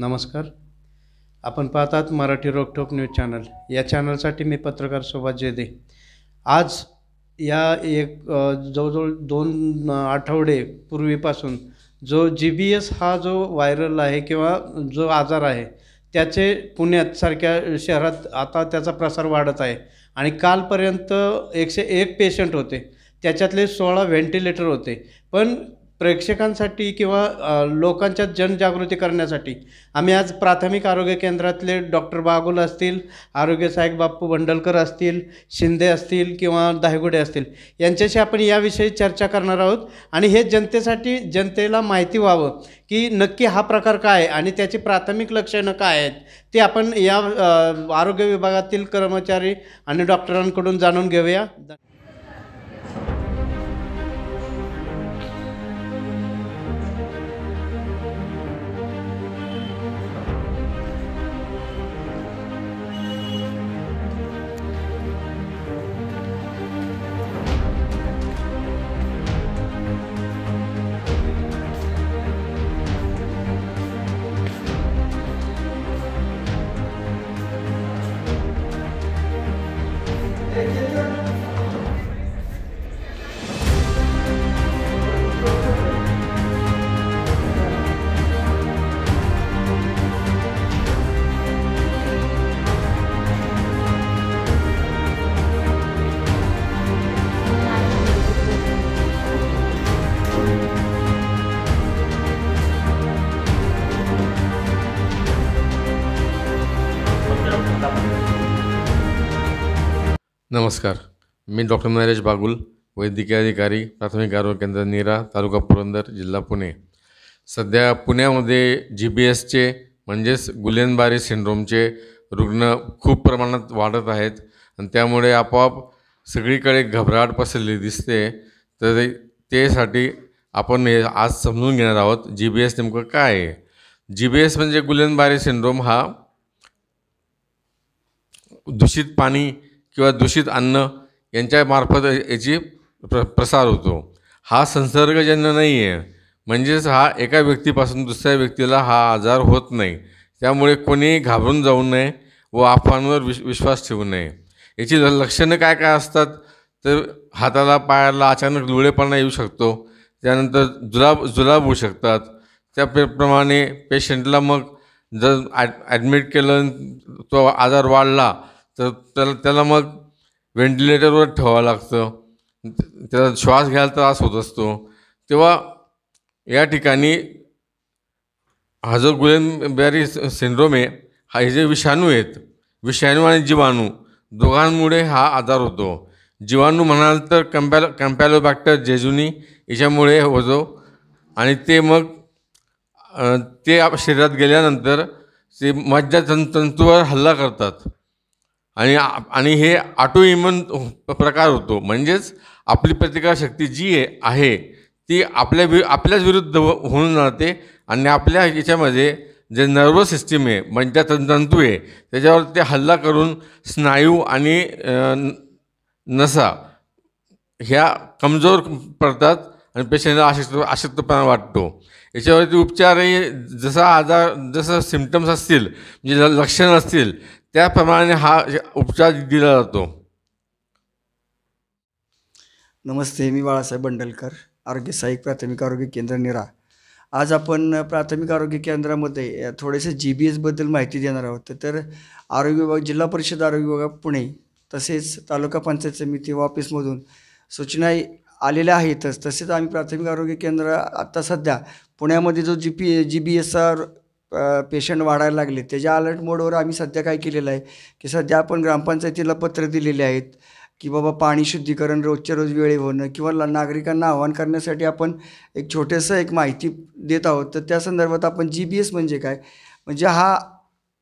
नमस्कार. आपण पाहतात मराठी रोकठोक न्यूज चॅनल. या चॅनलसाठी मी पत्रकार सुभाष जेदे. आज या जवळजवळ 2 आठवडे पूर्वीपासून जो GBS हा जो व्हायरल आहे किंवा जो आजार आहे त्याचे पुण्यात सारख्या शहरात आता त्याचा प्रसार वाढत आहे आणि कालपर्यंत 101 पेशंट होते, त्याच्यातले 16 व्हेंटिलेटर होते. पण प्रेक्षकांसाठी किंवा लोकांच्यात जनजागृती करण्यासाठी आम्ही आज प्राथमिक आरोग्य केंद्रातले डॉक्टर बागुल असतील, आरोग्य सहाय्यक बाप्पू भंडलकर असतील, शिंदे असतील किंवा दायगुडे असतील यांच्याशी आपण याविषयी चर्चा करणार आहोत. आणि हे जनतेसाठी, जनतेला माहिती व्हावं की नक्की हा प्रकार काय आहे आणि त्याची प्राथमिक लक्षणं काय आहेत ते आपण या आरोग्य विभागातील कर्मचारी आणि डॉक्टरांकडून जाणून घेऊया. नमस्कार. मी डॉक्टर नरेश बागुल, वैद्यकीय अधिकारी, प्राथमिक आरोग्य केंद्र नीरा, तालुका पुरंदर, जिल्हा पुणे. सध्या पुण्यामध्ये GBSचे म्हणजेच गुलेनबारी सिंड्रोमचे रुग्ण खूप प्रमाणात वाढत आहेत आणि त्यामुळे आपोआप सगळीकडे घबराट पसरली दिसते. तर त्यासाठी आपण हे आज समजून घेणार आहोत GBS नेमकं काय आहे. GBS म्हणजे गुलेनबारी सिंड्रोम हा दूषित पाणी किंवा दूषित अन्न यांच्यामार्फत याची प्रसार होतो. हा संसर्गजन्य नाही आहे, म्हणजेच हा एका व्यक्तीपासून दुसऱ्या व्यक्तीला हा आजार होत नाही. त्यामुळे कोणीही घाबरून जाऊ नये व अफवांवर विश्वास ठेवू नये. याची लक्षणं काय काय असतात तर हाताला पायाला अचानक लुळेपणा येऊ शकतो, त्यानंतर जुलाब होऊ शकतात. त्याप्रमाणे पेशंटला मग जर ॲडमिट केलं, तो आजार वाढला तर त्याला मग व्हेंटिलेटरवर ठेवावं लागतं, त्याला श्वास घ्यायला त्रास होत असतो. तेव्हा या ठिकाणी हा जो गुलेनबॅरी सिंड्रोम आहे, हा हे जे विषाणू आहेत, विषाणू आणि जीवाणू दोघांमुळे हा आजार होतो. जीवाणू म्हणाल तर कॅम्पॅलोबॅक्टर जेजुनी याच्यामुळे होतो आणि ते मग ते शरीरात गेल्यानंतर ते मज्जातंतूवर हल्ला करतात आणि हे ऑटो इम्युन प्रकार होतो. म्हणजेच आपली प्रतिकारशक्ती जी आहे ती आपल्याच विरुद्ध होऊन जाते आणि आपल्या याच्यामध्ये जे नर्वस सिस्टीम आहे, मज्जातंतू आहे, त्याच्यावर ते हल्ला करून स्नायू आणि नसा ह्या कमजोर पडतात आणि पेशंटला अशक्तपणा वाटतो. याच्यावरती उपचारही जसं सिम्पटम्स असतील, म्हणजे लक्षणं असतील त्याप्रमाणे हा उपचार दिला जातो. नमस्ते. मी बाळासाहेब भंडलकर, आरोग्य सहाय्यक प्राथमिक आरोग्य केंद्र नीरा. आज आपण प्राथमिक आरोग्य केंद्रामध्ये थोडेसे GBSबद्दल माहिती देणार आहोत. तर आरोग्य विभाग, जिल्हा परिषद आरोग्य विभाग पुणे तसेच तालुका पंचायत समिती ऑफिसमधून सूचना आलेल्या आहेतच. तसेच आम्ही प्राथमिक आरोग्य केंद्र आत्ता सध्या पुण्यामध्ये जो GBSचा पेशंट वाढायला लागले त्याच्या अलर्ट मोडवर आम्ही सध्या काय केलेलं आहे की सध्या आपण ग्रामपंचायतीला पत्र दिलेले आहेत की बाबा पाणी शुद्धीकरण रोजच्या रोज वेळी होणं किंवा नागरिकांना आवाहन करण्यासाठी आपण एक छोटंसं एक माहिती देत आहोत. तर त्या संदर्भात आपण GBS म्हणजे काय, म्हणजे हा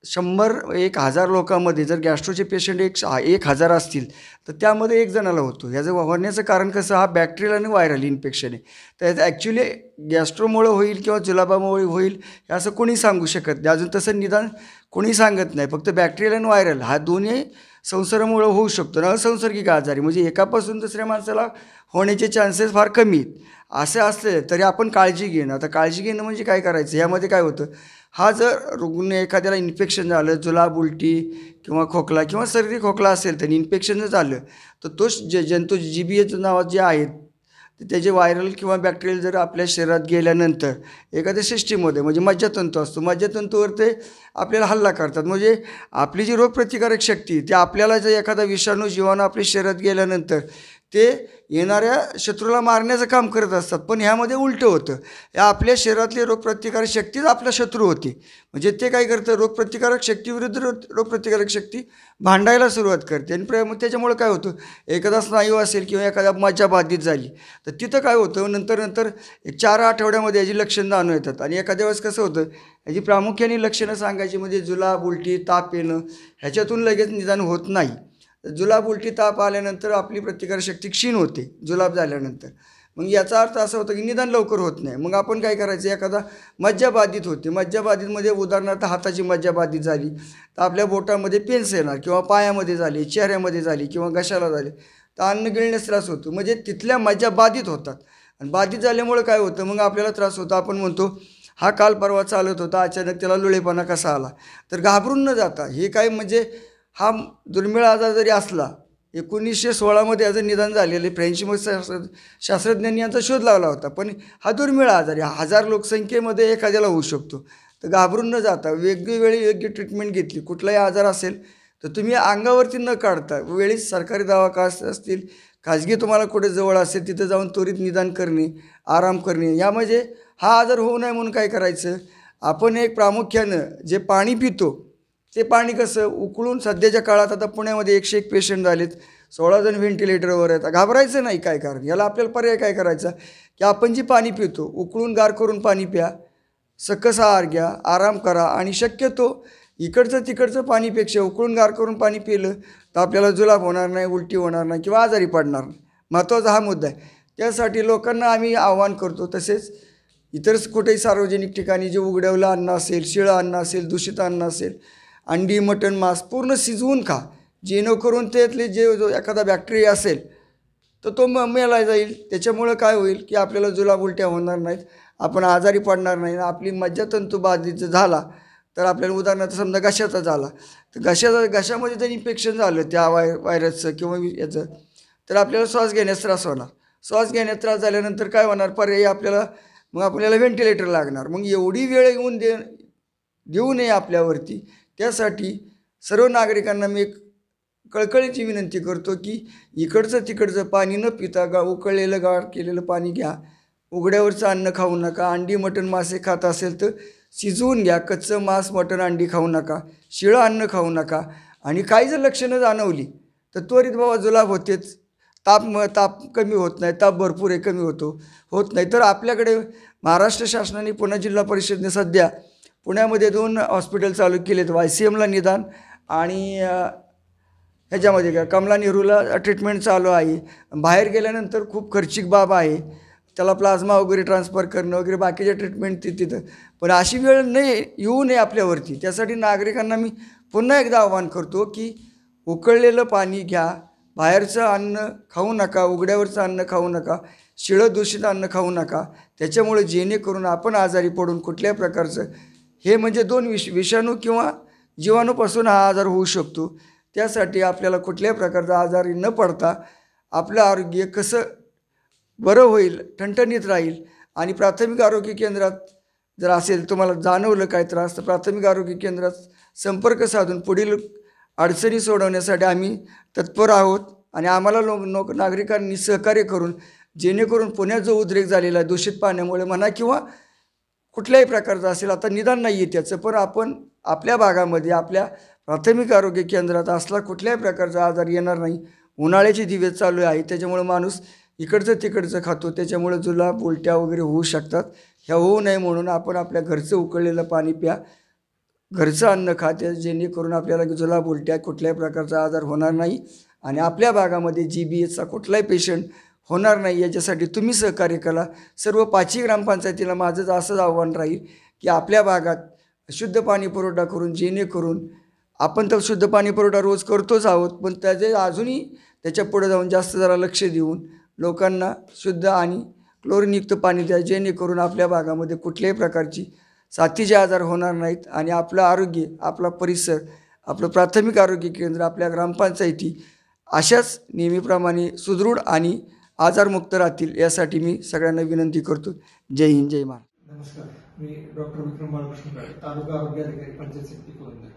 100-1000 लोकांमध्ये जर गॅस्ट्रोचे पेशंट 1000 असतील तर त्यामध्ये 1 जणाला होतो. ह्याचं होण्याचं कारण कसं, हा बॅक्टेरियल आणि व्हायरल इन्फेक्शन आहे. तर ॲक्च्युली गॅस्ट्रोमुळं होईल किंवा जुलाबामुळे होईल हे असं कोणी सांगू शकत नाही. अजून तसं निदान कोणी सांगत नाही. फक्त बॅक्टेरियल आणि व्हायरल हा दोन्ही संसर्गामुळे होऊ शकतो. असंसर्गिक आजारी म्हणजे एकापासून दुसऱ्या माणसाला होण्याचे चान्सेस फार कमी आहेत. असे असले तरी आपण काळजी घेणं. आता काळजी घेणं म्हणजे काय करायचं, यामध्ये काय होतं, हा जर रुग्ण एखाद्याला इन्फेक्शन झालं, जुलाब, उलटी किंवा खोकला किंवा सर्दी खोकला असेल तर इन्फेक्शन जर झालं तर तो जंतू GBS नावाचे जे आहेत तर त्याचे व्हायरल किंवा बॅक्टेरियल जर आपल्या शरीरात गेल्यानंतर एखाद्या सिस्टीममध्ये म्हणजे मज्जातंतू असतो, मज्जातंतूवर ते आपल्याला हल्ला करतात. म्हणजे आपली जी रोगप्रतिकारक शक्ती ते आपल्याला जर एखादा विषाणू जीवाणू आपल्या शरीरात गेल्यानंतर ते येणाऱ्या शत्रूला मारण्याचं काम करत असतात. पण ह्यामध्ये उलटं होतं, या आपल्या शरीरातली रोगप्रतिकारक शक्तीच आपला शत्रू होती. म्हणजे ते काय करतं, रोगप्रतिकारक शक्तीविरुद्ध रोगप्रतिकारक शक्ती भांडायला सुरुवात करते. आणि त्याच्यामुळे काय होतं, एखादा स्नायू असेल किंवा एखादा मज्जा बाधित झाली तर तिथं काय होतं, नंतर एक 4 आठवड्यामध्ये याची लक्षणं जाणून येतात. आणि एखाद्या वेळेस कसं होतं, याची प्रामुख्याने लक्षणं सांगायची म्हणजे जुलाब, उलटी, ताप येणं, ह्याच्यातून लगेच निदान होत नाही. जुलाब, उलटी, ताप आल्यानंतर आपली प्रतिकारशक्ती क्षीण होते जुलाब झाल्यानंतर. मग याचा अर्थ असा होतो की निदान लवकर होत नाही. मग आपण काय करायचं, एखादा मज्जा बाधित होते, मज्जा बाधितमध्ये उदाहरणार्थ हाताची मज्जा बाधित झाली तर आपल्या बोटामध्ये पेन्स येणार किंवा पायामध्ये झाली, चेहऱ्यामध्ये झाली किंवा घशाला झाली तर अन्न गिळण्यास त्रास होतो. म्हणजे तिथल्या मज्जा बाधित होतात आणि बाधित झाल्यामुळे काय होतं, मग आपल्याला त्रास होतो. आपण म्हणतो हा काल परवा चालत होता, अचानक त्याला लुळेपणा कसा आला. तर घाबरून न जाता, हे काय म्हणजे हा दुर्मिळ आजार जरी असला 1916मध्ये याचं निदान झालेलं, फ्रेंच शास्त्रज्ञांनी यांचा शोध लावला होता, पण हा दुर्मिळ आजार आहे, 1000 लोकसंख्येमध्ये एखाद्याला होऊ शकतो. तर घाबरून न जाता वेगवेगळी योग्य ट्रीटमेंट घेतली, कुठलाही आजार असेल तर तुम्ही अंगावरती न काढता वेळीच सरकारी दवाखाने असतील, खाजगी तुम्हाला कुठे जवळ असेल तिथं जाऊन त्वरित निदान करणे, आराम करणे. यामध्ये हा आजार होऊ नये म्हणून काय करायचं, आपण एक प्रामुख्यानं जे पाणी पितो ते पाणी कसं उकळून, सध्याच्या काळात आता पुण्यामध्ये 101 पेशंट झालेत, 16 जण व्हेंटिलेटरवर आहेत. घाबरायचं नाही. काय कारण, याला आपल्याला पर्याय काय करायचा की आपण जी पाणी पितो उकळून गार करून पाणी प्या, सकस आहार घ्या, आराम करा. आणि शक्यतो इकडचं तिकडचं पाणीपेक्षा उकळून गार करून पाणी पिलं तर आपल्याला जुलाब होणार नाही, उलटी होणार नाही किंवा आजारी पडणार नाही. महत्त्वाचा हा मुद्दा आहे. त्यासाठी लोकांना आम्ही आवाहन करतो. तसेच इतर कुठेही सार्वजनिक ठिकाणी जे उघडवलं अन्न असेल, शिळं अन्न असेल, दूषित अन्न असेल, अंडी, मटण, मांस पूर्ण शिजवून खा, जेणेकरून त्यातले जो एखादा बॅक्टेरिया असेल तर तो मेला जाईल. त्याच्यामुळं काय होईल की आपल्याला जुलाब, उलट्या होणार नाहीत, आपण आजारी पडणार नाही. आपली मज्जातंतू बाधित झाला तर आपल्याला उदाहरणार्थ समजा घशाचा झाला तर घशामध्ये जर इन्फेक्शन झालं त्या व्हायरसचं किंवा याचं तर आपल्याला श्वास घेण्यास त्रास होणार. श्वास घेण्यास त्रास झाल्यानंतर काय होणार, पर्यायी आपल्याला व्हेंटिलेटर लागणार. मग एवढी वेळ येऊन देऊ नये आपल्यावरती. त्यासाठी सर्व नागरिकांना मी एक कळकळीची विनंती करतो की इकडचं तिकडचं पाणी न पिता उकळलेलं गार केलेलं पाणी घ्या, उघड्यावरचं अन्न खाऊ नका, अंडी, मटण, मासे खात असेल तर शिजवून घ्या, कच्चं मांस, मटण, अंडी खाऊ नका, शिळं अन्न खाऊ नका. आणि काही जर लक्षणं जाणवली तर त्वरित बाबा जुलाब होतेच, ताप कमी होत नाही, ताप भरपूर आहे कमी होत नाही तर आपल्याकडे महाराष्ट्र शासनाने पुणे जिल्हा परिषदेने सध्या पुण्यामध्ये 2 हॉस्पिटल चालू केलेत, YCMला निदान आणि ह्याच्यामध्ये काय कमला नेहरूला ट्रीटमेंट चालू आहे. बाहेर गेल्यानंतर खूप खर्चिक बाब आहे, त्याला प्लाझ्मा वगैरे ट्रान्सफर करणं वगैरे बाकीच्या ट्रीटमेंट तिथं. पण अशी वेळ येऊ नये आपल्यावरती. त्यासाठी नागरिकांना मी पुन्हा एकदा आवाहन करतो की उकळलेलं पाणी घ्या, बाहेरचं अन्न खाऊ नका, उघड्यावरचं अन्न खाऊ नका, शिळं दूषित अन्न खाऊ नका. त्याच्यामुळे जेणेकरून आपण आजारी पडून कुठल्याही प्रकारचं हे म्हणजे 2 विषाणू किंवा जीवाणूपासून हा आजार होऊ शकतो. त्यासाठी आपल्याला कुठल्याही प्रकारचा आजारी न पडता आपलं आरोग्य कसं बरं होईल, ठणठणीत राहील. आणि प्राथमिक आरोग्य केंद्रात जर असेल तुम्हाला जाणवलं काय त्रास तर प्राथमिक आरोग्य केंद्रात संपर्क साधून पुढील अडचणी सोडवण्यासाठी आम्ही तत्पर आहोत. आणि आम्हाला नागरिकांनी सहकार्य करून जेणेकरून पुण्यात जो उद्रेक झालेला आहे दूषित पाण्यामुळे म्हणा किंवा कुठल्याही प्रकारचं असेल, आता निदान नाही आहे त्याचं, पण आपण आपल्या भागामध्ये आपल्या प्राथमिक आरोग्य केंद्रात असला कुठल्याही प्रकारचा आजार येणार नाही. उन्हाळ्याची दिवस चालू आहे त्याच्यामुळे माणूस इकडचं तिकडचं खातो, त्याच्यामुळे जुलाब, उलट्या वगैरे होऊ शकतात. ह्या होऊ नये म्हणून आपण आपल्या घरचं उकळलेलं पाणी प्या, घरचं अन्न खा, जेणेकरून आपल्याला जुलाब, उलट्या कुठल्याही प्रकारचा आजार होणार नाही आणि आपल्या भागामध्ये GBSचा कुठलाही पेशंट होणार नाही. याच्यासाठी तुम्ही सहकार्य करा. सर्व 5ही ग्रामपंचायतीला माझं असंच आव्हान राहील की आपल्या भागात शुद्ध पाणी पुरवठा करून जेणेकरून आपण तर शुद्ध पाणी पुरवठा रोज करतोच आहोत, पण त्याचे अजूनही त्याच्या पुढे जाऊन जास्त जरा लक्ष देऊन लोकांना शुद्ध आणि क्लोरीनयुक्त पाणी द्या, जेणेकरून आपल्या भागामध्ये कुठल्याही प्रकारची साथीचे आजार होणार नाहीत आणि आपलं आरोग्य, आपला परिसर, आपलं प्राथमिक आरोग्य केंद्र, आपल्या ग्रामपंचायती अशाच नेहमीप्रमाणे सुदृढ आणि आजारमुक्त राहतील यासाठी मी सगळ्यांना विनंती करतो. जय हिंद, जय महाराष्ट्र. नमस्कार, मी डॉक्टर विक्रम बाळकृष्ण काळे, तालुका आरोग्य अधिकारी, पंचायत समिती पुरंदर.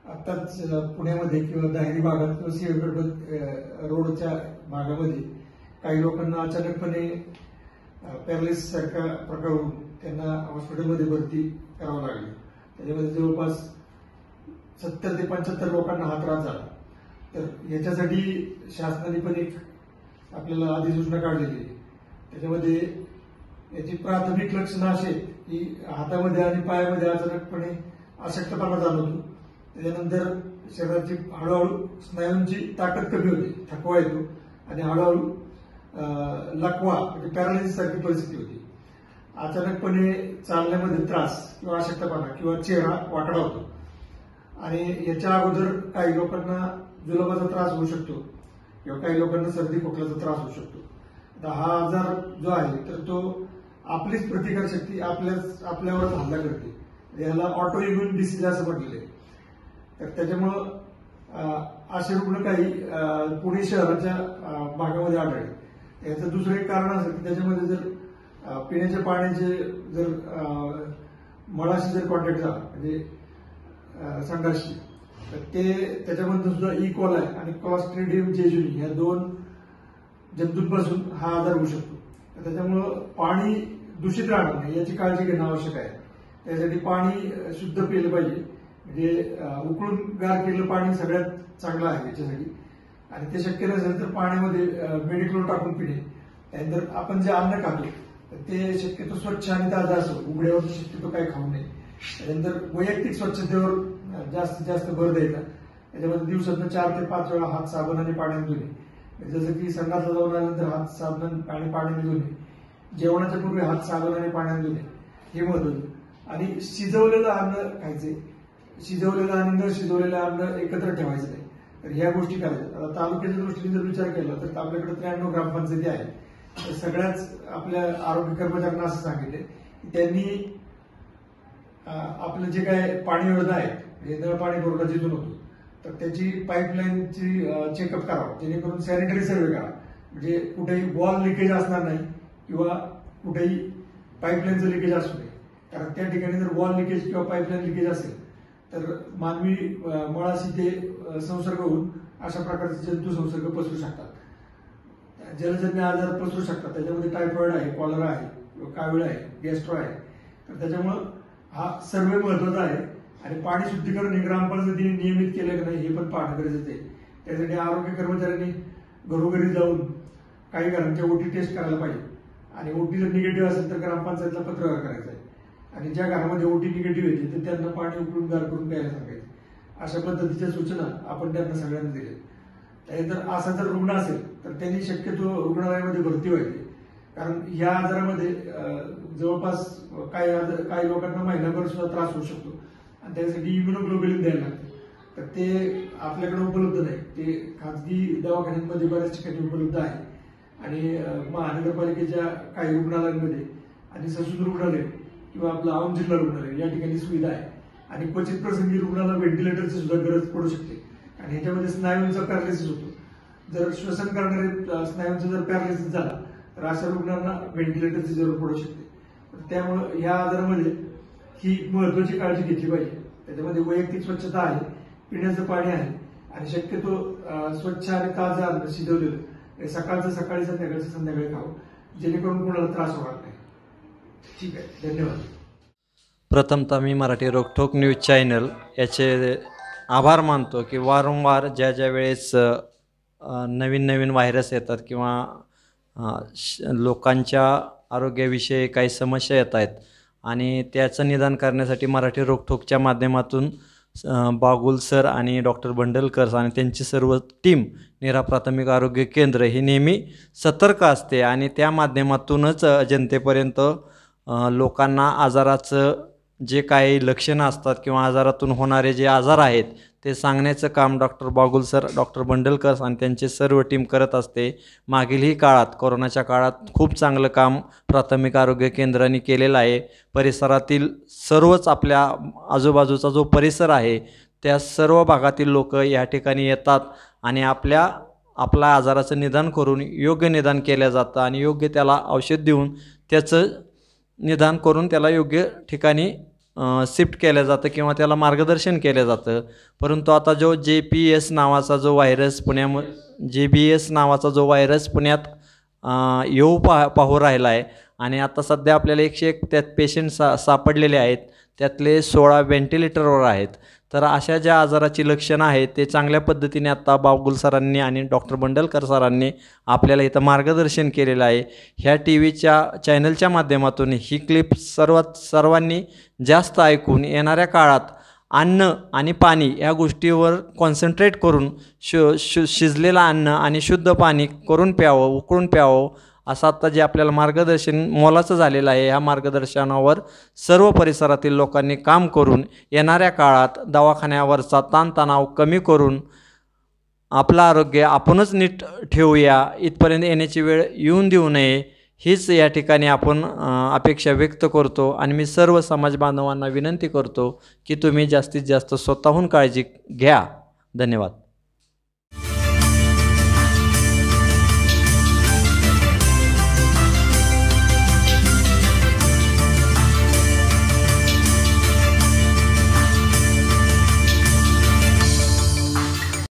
आत्ताच पुण्यामध्ये किंवा दाहेरी भागात किंवा सिंहगड रोडच्या भागामध्ये काही लोकांना अचानकपणे पॅरालिसिस सारखा प्रकार होऊन त्यांना हॉस्पिटलमध्ये भरती करावं लागली. त्याच्यामध्ये जवळपास 70 ते 75 लोकांना हा त्रास झाला. तर याच्यासाठी शासनाने पण एक आपल्याला अधिसूचना काढलेली आहे. त्याच्यामध्ये याची प्राथमिक लक्षणं अशी आहेत की हातामध्ये आणि पायामध्ये अचानकपणे अशक्तपणा जाणवतो. त्याच्यानंतर शरीराची हळूहळू स्नायूंची ताकद कमी होते, थकवा येतो आणि हळूहळू लकवा म्हणजे पॅरालिसिस सारखी परिस्थिती होती. अचानकपणे चालण्यामध्ये त्रास किंवा अशक्तपणा किंवा चेहरा वाकडा होतो. आणि याच्या अगोदर काही लोकांना जुलाबाचा त्रास होऊ शकतो किंवा काही लोकांना सर्दी खोकल्याचा त्रास होऊ शकतो. आता हा आजार जो आहे तर तो आपलीच प्रतिकारशक्ती आपल्यावर हल्ला करते. याला ऑटो इम्युन डिसीज असं म्हटलेलं आहे. तर त्याच्यामुळं असे रुग्ण काही पुणे शहराच्या भागामध्ये आढळले. याचं दुसरं एक कारण असं की त्याच्यामध्ये जर पिण्याच्या पाण्याचे जर मळाशी जर कॉन्टॅक्ट झाला म्हणजे संडासशी, तर ते त्याच्यामध्ये सुद्धा इकोलाय आणि क्लॉस्ट्रिडियम जेजुनी या 2 जंतूंपासून हा आजार होऊ शकतो. तर त्याच्यामुळं पाणी दूषित राहणार नाही याची काळजी घेणं आवश्यक आहे. त्यासाठी पाणी शुद्ध पिलं पाहिजे. म्हणजे उकळून गार केलेलं पाणी सगळ्यात चांगलं आहे याच्यासाठी. आणि ते शक्य नसेल तर पाण्यामध्ये मेडिक्लोर टाकून पिणे. त्यानंतर आपण जे अन्न खातो ते शक्यतो स्वच्छ आणि ताजं असं, उघड्यावर शक्यतो काही खाऊ नये. त्यानंतर वैयक्तिक स्वच्छतेवर जास्तीत जास्त भर द्यायचा. त्याच्यामध्ये दिवसातून 4 ते 5 वेळा हात साबणाने पाण्याने धुणे. जसं की संडासला जाऊन आल्यानंतर हात साबण आणि पाण्याने धुणे, जेवणाच्या पूर्वी हात साबणाने पाण्याने धुणे हे महत्वाचं. आणि शिजवलेलं अन्न खायचे. शिजवलेलं आणि न शिजवलेलं अन्न एकत्र ठेवायचं नाही. तर ह्या गोष्टी करायच्या. आता तालुक्याच्या दृष्टीने जर विचार केला तर आपल्याकडे 93 ग्रामपंचायती आहेत. तर सगळ्याच आपल्या आरोग्य कर्मचाऱ्यांना असं सांगितले की त्यांनी आपलं जे काय पाणी योजना आहे, हे नळ पाणी पुरवठा जिथून होतो तर त्याची पाईपलाईनची चेकअप करावं, जेणेकरून सॅनिटरी सर्व्हे करा. म्हणजे कुठेही वॉल लिकेज असणार नाही किंवा कुठेही पाईपलाईनचं लिकेज असू नये. कारण त्या ठिकाणी जर वॉल लिकेज किंवा पाईपलाईन लिकेज असेल तर मानवी मळाशी ते संसर्ग होऊन अशा प्रकारचे जंतू संसर्ग पसरू शकतात. जलजन्य आजार पसरू शकतात. त्याच्यामध्ये टायफॉइड आहे, कॉलरा आहे, कावीळ आहे, गॅस्ट्रो आहे. तर त्याच्यामुळं हा सर्वे महत्वाचा आहे. आणि पाणी शुद्धीकरण हे ग्रामपंचायतीने नियमित केलं की नाही हे पण पाहणं गरजेचं आहे. त्यासाठी आरोग्य कर्मचाऱ्यांनी घरोघरी जाऊन काही घरांच्या ओटी टेस्ट करायला पाहिजे. आणि ओटी जर निगेटिव्ह असेल तर ग्रामपंचायतला पत्र करायचं आहे. आणि ज्या घरामध्ये ओटी निगेटिव्ह येते तर त्यांना पाणी उकळून गार करून प्यायला सांगायचं. अशा पद्धतीच्या सूचना आपण त्यांना सगळ्यांना दिल्या. त्यानंतर असा जर रुग्ण असेल तर त्यांनी शक्यतो रुग्णालयामध्ये भरती व्हायची. कारण ह्या आजारामध्ये जवळपास काही लोकांना महिनाभर सुद्धा त्रास होऊ शकतो. आणि त्यासाठी इम्युनोग्लोबिन द्यायला लागतं. तर ते आपल्याकडे उपलब्ध नाही. ते खाजगी दवाखान्यांमध्ये बऱ्याच ठिकाणी उपलब्ध आहे. आणि महानगरपालिकेच्या काही रुग्णालयांमध्ये आणि ससून रुग्णालय किंवा आपलं औंध जिल्हा रुग्णालय या ठिकाणी सुविधा आहे. आणि क्वचित प्रसंगी रुग्णाला व्हेंटिलेटरची सुद्धा गरज पडू शकते. आणि ह्याच्यामध्ये स्नायूंचा पॅरालिसिस होतो. जर श्वसन करणारे स्नायूंचा जर पॅरालिसिस झाला तर अशा रुग्णांना व्हेंटिलेटरची जरूर पडू शकते. त्यामुळे या आजारामध्ये ही महत्वाची काळजी घेतली पाहिजे. त्याच्यामध्ये वैयक्तिक स्वच्छता आहे, पिण्याचं पाणी आहे आणि शक्यतो स्वच्छ आणि ताजं अन्न शिजवलेलं सकाळचं सकाळी, संध्याकाळचं संध्याकाळी खावं, जेणेकरून कोणाला त्रास होणार नाही. ठीक आहे, धन्यवाद. प्रथमतः मी मराठी रोकठोक न्यूज चॅनल याचे आभार मानतो की वारंवार ज्या वेळेस नवीन नवीन व्हायरस येतात किंवा लोकांच्या आरोग्याविषयी काही समस्या येत आहेत आणि त्याचं निदान करण्यासाठी मराठी रोकठोकच्या माध्यमातून बागुल सर आणि डॉक्टर बंडलकर आणि त्यांची सर्व टीम निरा प्राथमिक आरोग्य केंद्र ही नेहमी सतर्क असते आणि त्या माध्यमातूनच जनतेपर्यंत लोकांना आजाराचं जे काही लक्षणं असतात किंवा आजारातून होणारे जे आजार आहेत ते सांगण्याचं काम doctor Bagul sir, doctor Bandalkar आणि त्यांची सर्व टीम करत असते. मागीलही काळात, कोरोनाच्या काळात खूप चांगलं काम प्राथमिक आरोग्य केंद्राने केलेलं आहे. परिसरातील सर्वच आपल्या आजूबाजूचा जो परिसर आहे त्या सर्व भागातील लोक या ठिकाणी येतात आणि आपल्या आजाराचं निदान करून योग्य निदान केलं जातं आणि योग्य त्याला औषध देऊन त्याचं निदान करून त्याला योग्य ठिकाणी शिफ्ट केलं जातं किंवा त्याला मार्गदर्शन केलं जातं. परंतु आता जो JPS नावाचा जो व्हायरस JBS नावाचा जो व्हायरस पुण्यात येऊ पाहू राहिला आहे आणि आता सध्या आपल्याला 101 त्यात पेशंट सापडलेले आहेत, त्यातले 16 व्हेंटिलेटरवर आहेत. तर अशा ज्या आजाराची लक्षणं आहेत ते चांगल्या पद्धतीने आत्ता बागुल सरांनी आणि डॉक्टर बंडलकर सरांनी आपल्याला इथं मार्गदर्शन केलेलं आहे. ह्या TV चॅनलच्या माध्यमातून ही क्लिप सर्वांनी जास्त ऐकून येणाऱ्या काळात अन्न आणि पाणी या गोष्टीवर कॉन्सन्ट्रेट करून शिजलेलं अन्न आणि शुद्ध पाणी करून प्यावं, उकळून प्यावं, असं आत्ता जे आपल्याला मार्गदर्शन मोलाचं झालेलं आहे. ह्या मार्गदर्शनावर सर्व परिसरातील लोकांनी काम करून येणाऱ्या काळात दवाखान्यावरचा ताणतणाव कमी करून आपलं आरोग्य आपणच नीट ठेवूया, इथपर्यंत येण्याची वेळ येऊन देऊ नये, हीच या ठिकाणी आपण अपेक्षा व्यक्त करतो. आणि मी सर्व समाज बांधवांना विनंती करतो की तुम्ही जास्तीत जास्त स्वतःहून काळजी घ्या. धन्यवाद.